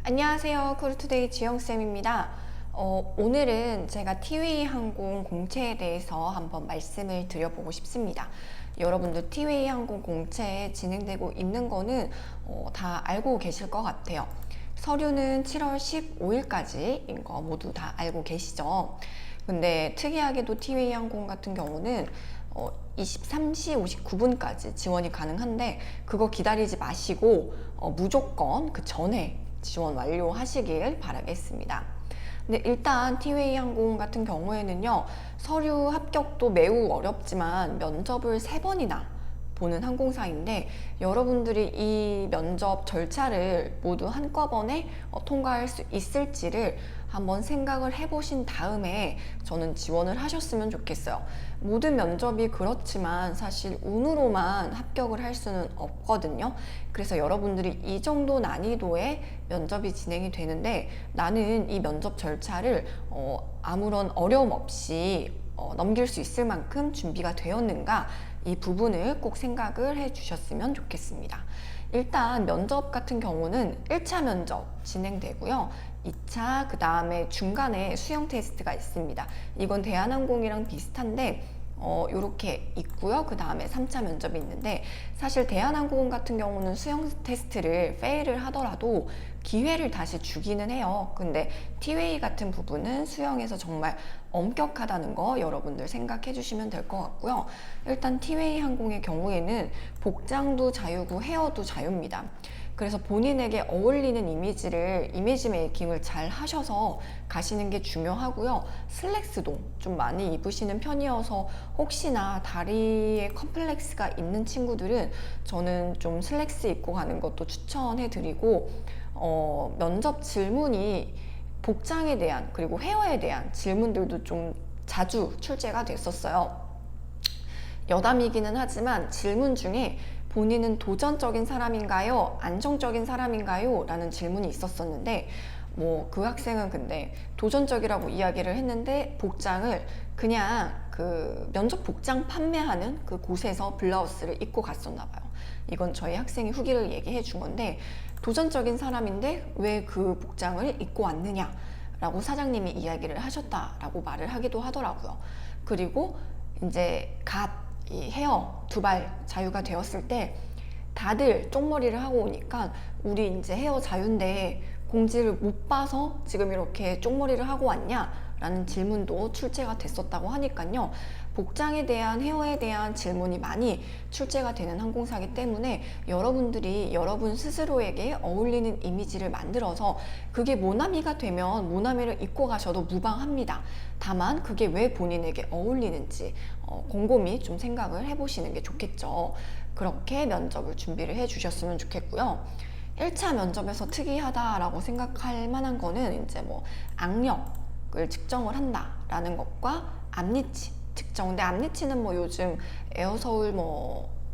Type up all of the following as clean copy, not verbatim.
안녕하세요. 크루투데이 지영쌤입니다. 오늘은 제가 티웨이 항공 공채에 대해서 한번 말씀을 드려보고 싶습니다. 여러분들 티웨이 항공 공채에 진행되고 있는 거는 다 알고 계실 것 같아요. 서류는 7월 15일까지인 거 모두 다 알고 계시죠? 근데 특이하게도 티웨이 항공 같은 경우는 23시 59분까지 지원이 가능한데 그거 기다리지 마시고 무조건 그 전에 지원 완료하시길 바라겠습니다. 근데 일단 티웨이 항공 같은 경우에는요, 서류 합격도 매우 어렵지만 면접을 3번이나 보는 항공사인데 여러분들이 이 면접 절차를 모두 한꺼번에 통과할 수 있을지를 한번 생각을 해보신 다음에 저는 지원을 하셨으면 좋겠어요. 모든 면접이 그렇지만 사실 운으로만 합격을 할 수는 없거든요. 그래서 여러분들이 이 정도 난이도의 면접이 진행이 되는데 나는 이 면접 절차를 아무런 어려움 없이 넘길 수 있을 만큼 준비가 되었는가, 이 부분을 꼭 생각을 해 주셨으면 좋겠습니다. 일단 면접 같은 경우는 1차 면접 진행되고요. 2차, 그 다음에 중간에 수영 테스트가 있습니다. 이건 대한항공이랑 비슷한데 요렇게 있고요. 그 다음에 3차 면접이 있는데 사실 대한항공 같은 경우는 수영 테스트를 페일을 하더라도 기회를 다시 주기는 해요. 근데 티웨이 같은 부분은 수영에서 정말 엄격하다는 거 여러분들 생각해 주시면 될 것 같고요. 일단 티웨이 항공의 경우에는 복장도 자유고 헤어도 자유입니다. 그래서 본인에게 어울리는 이미지 메이킹을 잘 하셔서 가시는 게 중요하고요. 슬랙스도 좀 많이 입으시는 편이어서 혹시나 다리에 컴플렉스가 있는 친구들은 저는 좀 슬랙스 입고 가는 것도 추천해 드리고, 면접 질문이 복장에 대한 그리고 헤어에 대한 질문들도 좀 자주 출제가 됐었어요. 여담이기는 하지만 질문 중에 본인은 도전적인 사람인가요? 안정적인 사람인가요? 라는 질문이 있었었는데 그 학생은 근데 도전적이라고 이야기를 했는데 복장을 그냥 그 면접 복장 판매하는 그 곳에서 블라우스를 입고 갔었나 봐요. 이건 저희 학생이 후기를 얘기해 준 건데 도전적인 사람인데 왜 그 복장을 입고 왔느냐 라고 사장님이 이야기를 하셨다라고 말을 하기도 하더라고요. 그리고 이제 이 헤어 두발 자유가 되었을 때 다들 쪽머리를 하고 오니까 우리 이제 헤어 자유인데 공지를 못 봐서 지금 이렇게 쪽머리를 하고 왔냐? 라는 질문도 출제가 됐었다고 하니까요. 복장에 대한 헤어에 대한 질문이 많이 출제가 되는 항공사이기 때문에 여러분들이 여러분 스스로에게 어울리는 이미지를 만들어서 그게 모나미가 되면 모나미를 입고 가셔도 무방합니다. 다만 그게 왜 본인에게 어울리는지 곰곰이 좀 생각을 해보시는 게 좋겠죠. 그렇게 면접을 준비를 해 주셨으면 좋겠고요. 1차 면접에서 특이하다라고 생각할 만한 거는 이제 악력을 측정을 한다라는 것과 앞니치 측정. 근데 앞니치는 요즘 에어서울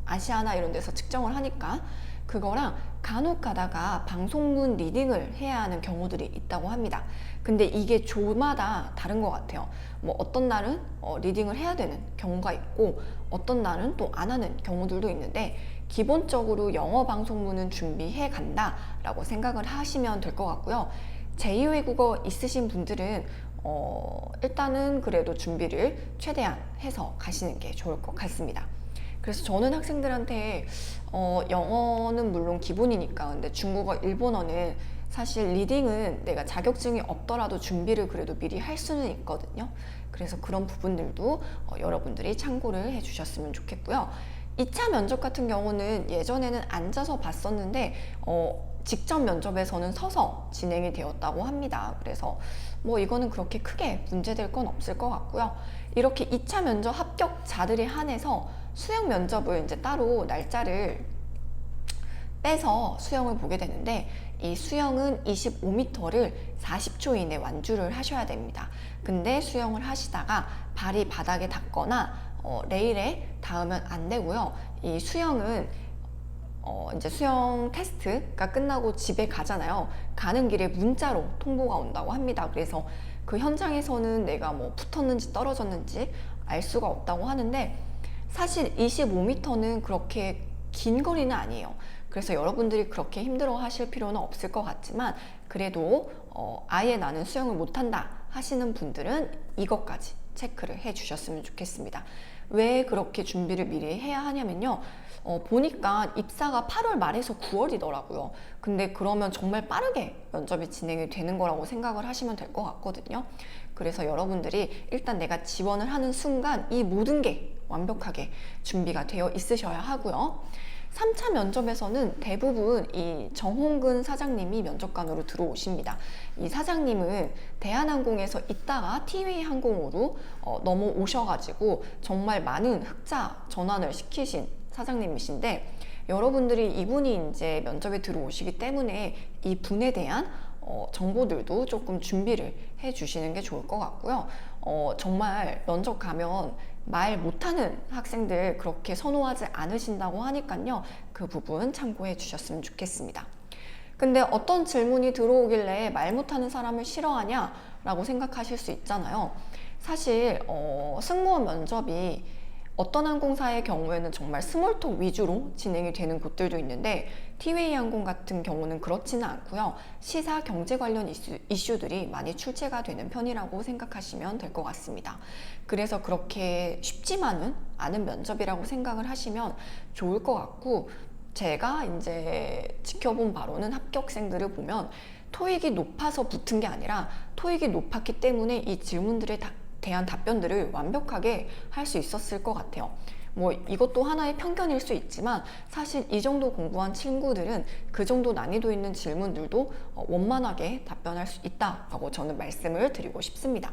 아시아나 이런 데서 측정을 하니까 그거랑 간혹 가다가 방송문 리딩을 해야 하는 경우들이 있다고 합니다. 근데 이게 조마다 다른 것 같아요. 어떤 날은 리딩을 해야 되는 경우가 있고 어떤 날은 또 안 하는 경우들도 있는데 기본적으로 영어 방송문은 준비해 간다 라고 생각을 하시면 될 것 같고요. 제2외국어 있으신 분들은 일단은 그래도 준비를 최대한 해서 가시는 게 좋을 것 같습니다. 그래서 저는 학생들한테 영어는 물론 기본이니까 근데 중국어, 일본어는 사실 리딩은 내가 자격증이 없더라도 준비를 그래도 미리 할 수는 있거든요. 그래서 그런 부분들도 여러분들이 참고를 해주셨으면 좋겠고요. 2차 면접 같은 경우는 예전에는 앉아서 봤었는데 직접 면접에서는 서서 진행이 되었다고 합니다. 그래서 이거는 그렇게 크게 문제될 건 없을 것 같고요. 이렇게 2차 면접 합격자들에 한해서 수영 면접을 이제 따로 날짜를 빼서 수영을 보게 되는데 이 수영은 25m를 40초 이내 완주를 하셔야 됩니다. 근데 수영을 하시다가 발이 바닥에 닿거나 레일에 닿으면 안 되고요. 이 수영은 이제 수영 테스트가 끝나고 집에 가잖아요. 가는 길에 문자로 통보가 온다고 합니다. 그래서 그 현장에서는 내가 붙었는지 떨어졌는지 알 수가 없다고 하는데 사실 25m는 그렇게 긴 거리는 아니에요. 그래서 그래서 여러분들이 그렇게 힘들어 하실 필요는 없을 것 같지만 그래도 아예 나는 수영을 못한다 하시는 분들은 이것까지 체크를 해 주셨으면 좋겠습니다. 왜 그렇게 준비를 미리 해야 하냐면요. 보니까 입사가 8월 말에서 9월이더라고요. 근데 그러면 정말 빠르게 면접이 진행이 되는 거라고 생각을 하시면 될 것 같거든요. 그래서 여러분들이 일단 내가 지원을 하는 순간 이 모든 게 완벽하게 준비가 되어 있으셔야 하고요. 3차 면접에서는 대부분 이 정홍근 사장님이 면접관으로 들어오십니다. 이 사장님은 대한항공에서 있다가 티웨이항공으로 넘어오셔가지고 정말 많은 흑자 전환을 시키신 사장님이신데, 여러분들이 이분이 이제 면접에 들어오시기 때문에 이 분에 대한 정보들도 조금 준비를 해 주시는 게 좋을 것 같고요. 정말 면접 가면 말 못하는 학생들 그렇게 선호하지 않으신다고 하니까요. 그 부분 참고해 주셨으면 좋겠습니다. 근데 어떤 질문이 들어오길래 말 못하는 사람을 싫어하냐 라고 생각하실 수 있잖아요. 사실 승무원 면접이 어떤 항공사의 경우에는 정말 스몰톡 위주로 진행이 되는 곳들도 있는데 티웨이 항공 같은 경우는 그렇지는 않고요. 시사 경제 관련 이슈들이 많이 출제가 되는 편이라고 생각하시면 될 것 같습니다. 그래서 그렇게 쉽지만은 않은 면접이라고 생각을 하시면 좋을 것 같고, 제가 이제 지켜본 바로는 합격생들을 보면 토익이 높아서 붙은 게 아니라 토익이 높았기 때문에 이 질문들에 대한 답변들을 완벽하게 할 수 있었을 것 같아요. 뭐 이것도 하나의 편견일 수 있지만 사실 이 정도 공부한 친구들은 그 정도 난이도 있는 질문들도 원만하게 답변할 수 있다라고 저는 말씀을 드리고 싶습니다.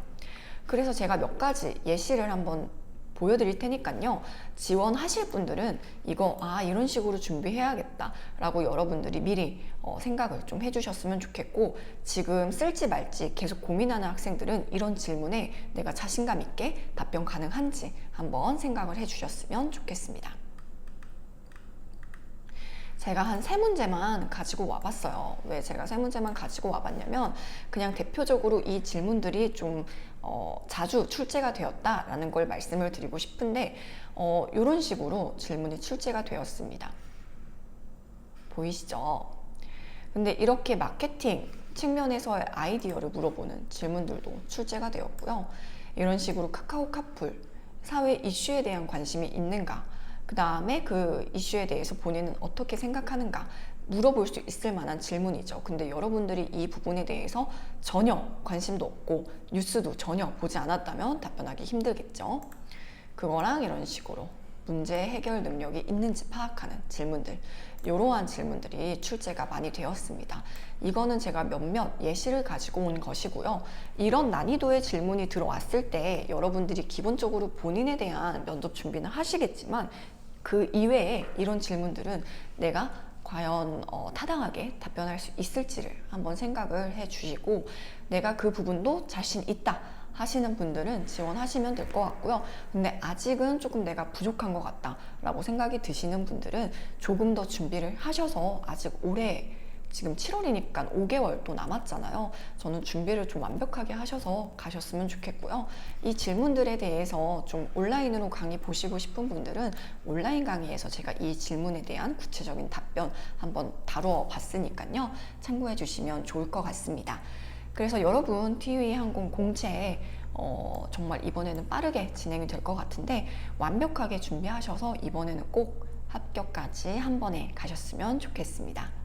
그래서 제가 몇 가지 예시를 한번 보여드릴 테니까요. 지원하실 분들은 이거 이런 식으로 준비해야겠다 라고 여러분들이 미리 생각을 좀 해주셨으면 좋겠고, 지금 쓸지 말지 계속 고민하는 학생들은 이런 질문에 내가 자신감 있게 답변 가능한지 한번 생각을 해주셨으면 좋겠습니다. 제가 한 3문제만 가지고 와봤어요. 왜 제가 3문제만 가지고 와봤냐면 그냥 대표적으로 이 질문들이 좀 자주 출제가 되었다라는 걸 말씀을 드리고 싶은데 이런 식으로 질문이 출제가 되었습니다. 보이시죠? 근데 이렇게 마케팅 측면에서의 아이디어를 물어보는 질문들도 출제가 되었고요. 이런 식으로 카카오 카풀, 사회 이슈에 대한 관심이 있는가? 그 다음에 그 이슈에 대해서 본인은 어떻게 생각하는가 물어볼 수 있을 만한 질문이죠. 근데 여러분들이 이 부분에 대해서 전혀 관심도 없고 뉴스도 전혀 보지 않았다면 답변하기 힘들겠죠. 그거랑 이런 식으로 문제 해결 능력이 있는지 파악하는 질문들, 이러한 질문들이 출제가 많이 되었습니다. 이거는 제가 몇몇 예시를 가지고 온 것이고요. 이런 난이도의 질문이 들어왔을 때 여러분들이 기본적으로 본인에 대한 면접 준비는 하시겠지만 그 이외에 이런 질문들은 내가 과연 타당하게 답변할 수 있을지를 한번 생각을 해 주시고, 내가 그 부분도 자신 있다 하시는 분들은 지원하시면 될 것 같고요. 근데 아직은 조금 내가 부족한 것 같다 라고 생각이 드시는 분들은 조금 더 준비를 하셔서, 아직 올해 지금 7월이니까 5개월 또 남았잖아요. 저는 준비를 좀 완벽하게 하셔서 가셨으면 좋겠고요. 이 질문들에 대해서 좀 온라인으로 강의 보시고 싶은 분들은 온라인 강의에서 제가 이 질문에 대한 구체적인 답변 한번 다루어 봤으니까요. 참고해 주시면 좋을 것 같습니다. 그래서 여러분 티웨이 항공 공채 정말 이번에는 빠르게 진행이 될 것 같은데 완벽하게 준비하셔서 이번에는 꼭 합격까지 한 번에 가셨으면 좋겠습니다.